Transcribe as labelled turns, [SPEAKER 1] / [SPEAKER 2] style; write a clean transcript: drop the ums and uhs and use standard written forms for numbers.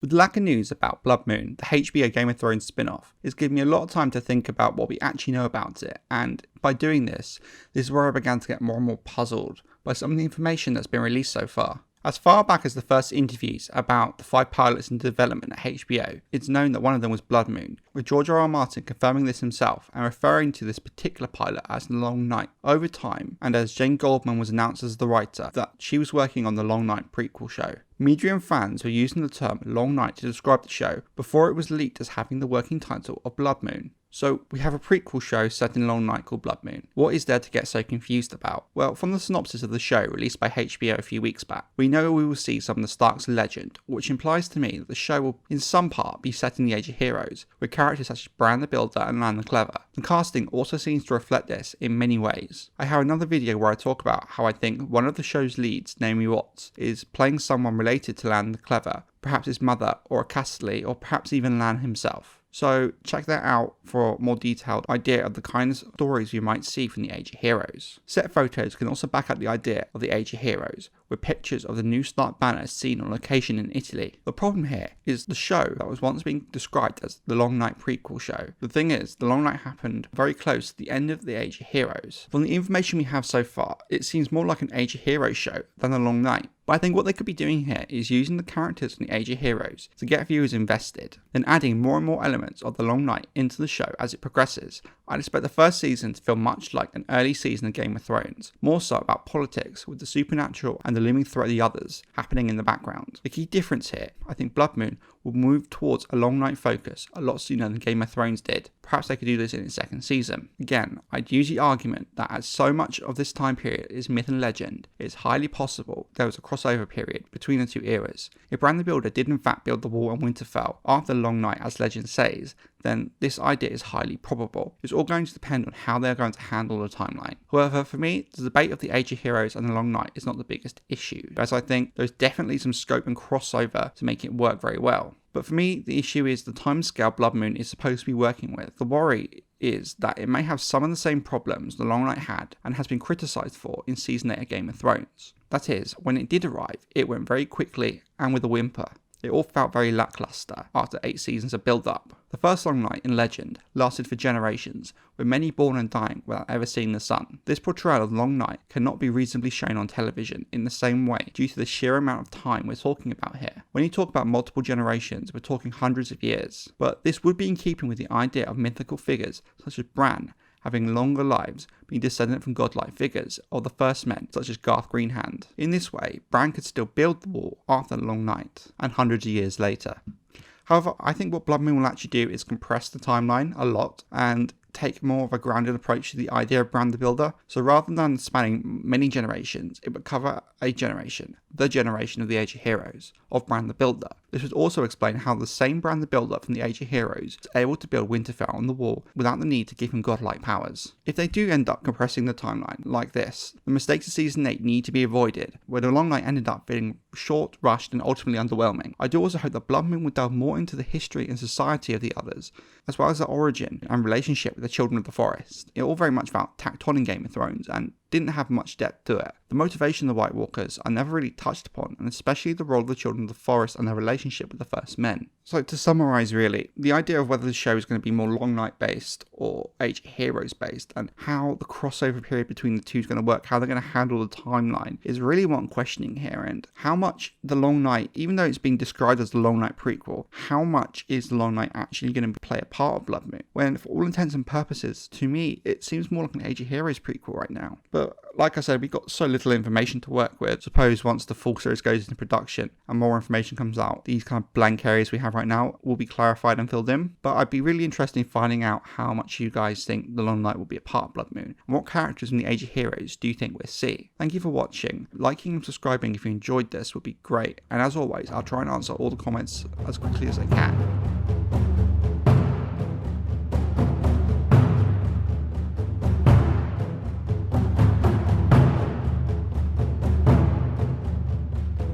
[SPEAKER 1] With the lack of news about Bloodmoon, the HBO Game of Thrones spin-off, it's given me a lot of time to think about what we actually know about it, and by doing this is where I began to get more and more puzzled by some of the information that's been released so far. As far back as the first interviews about the 5 pilots in development at HBO, it's known that one of them was Bloodmoon, with George R.R. Martin confirming this himself and referring to this particular pilot as The Long Night. Over time, and as Jane Goldman was announced as the writer, that she was working on the Long Night prequel show. Media and fans were using the term Long Night to describe the show before it was leaked as having the working title of Bloodmoon. So we have a prequel show set in Long Night called Bloodmoon. What is there to get so confused about? Well, from the synopsis of the show released by HBO a few weeks back, we know we will see some of the Stark's legend, which implies to me that the show will in some part be set in the Age of Heroes, with characters such as Bran the Builder and Lann the Clever. The casting also seems to reflect this in many ways. I have another video where I talk about how I think one of the show's leads, Naomi Watts, is playing someone related to Lann the Clever, perhaps his mother or a Casterly, or perhaps even Lann himself. So check that out for a more detailed idea of the kind of stories you might see from the Age of Heroes. Set photos can also back up the idea of the Age of Heroes, with pictures of the new Stark banner seen on location in Italy. The problem here is the show that was once being described as the Long Night prequel show. The thing is, the Long Night happened very close to the end of the Age of Heroes. From the information we have so far, it seems more like an Age of Heroes show than the Long Night. But I think what they could be doing here is using the characters from the Age of Heroes to get viewers invested, then adding more and more elements of the Long Night into the show as it progresses. I'd expect the first season to feel much like an early season of Game of Thrones, more so about politics with the supernatural and the looming threat of the others happening in the background. The key difference here, I think Bloodmoon will move towards a Long Night focus a lot sooner than Game of Thrones did. Perhaps they could do this in its second season. Again, I'd use the argument that as so much of this time period is myth and legend, it's highly possible there was a crossover period between the two eras. If Bran the Builder did in fact build the wall in Winterfell after the Long Night as legend says, then this idea is highly probable. It's all going to depend on how they're going to handle the timeline. However, for me, the debate of the Age of Heroes and the Long Night is not the biggest issue, as I think there's definitely some scope and crossover to make it work very well. But for me, the issue is the timescale Bloodmoon is supposed to be working with. The worry is that it may have some of the same problems the Long Night had and has been criticised for in Season 8 of Game of Thrones. That is, when it did arrive, it went very quickly and with a whimper. It all felt very lackluster after 8 seasons of build-up. The first Long Night in legend lasted for generations, with many born and dying without ever seeing the sun. This portrayal of Long Night cannot be reasonably shown on television in the same way due to the sheer amount of time we're talking about here. When you talk about multiple generations, we're talking hundreds of years. But this would be in keeping with the idea of mythical figures such as Bran having longer lives, being descendant from godlike figures of the first men such as Garth Greenhand. In this way, Bran could still build the wall after the Long Night and hundreds of years later. However, I think what Bloodmoon will actually do is compress the timeline a lot and take more of a grounded approach to the idea of Bran the Builder. So rather than spanning many generations, it would cover a generation, the generation of the Age of Heroes, of Bran the Builder. This would also explain how the same Bran the Builder from the Age of Heroes was able to build Winterfell on the wall without the need to give him godlike powers. If they do end up compressing the timeline like this, the mistakes of Season 8 need to be avoided, where the Long Night ended up feeling short, rushed and ultimately underwhelming. I do also hope that Bloodmoon would delve more into the history and society of the others, as well as their origin and relationship with the Children of the Forest. It all very much felt tacked on in Game of Thrones and didn't have much depth to it. The motivation of the White Walkers are never really touched upon, and especially the role of the Children of the Forest and their relationship with the First Men. So to summarise really, the idea of whether the show is going to be more Long Night based or Age of Heroes based, and how the crossover period between the two is going to work, how they're going to handle the timeline, is really what I'm questioning here, and how much the Long Night, even though it's being described as the Long Night prequel, how much is the Long Night actually going to play a part of Bloodmoon? When for all intents and purposes, to me, it seems more like an Age of Heroes prequel right now. But like I said, we've got so little information to work with. Suppose once the full series goes into production and more information comes out, these kind of blank areas we have right now will be clarified and filled in. But I'd be really interested in finding out how much you guys think the Long Night will be a part of Bloodmoon, and what characters from the Age of Heroes do you think we'll see. Thank you for watching. Liking and subscribing if you enjoyed this would be great. And as always, I'll try and answer all the comments as quickly as I can.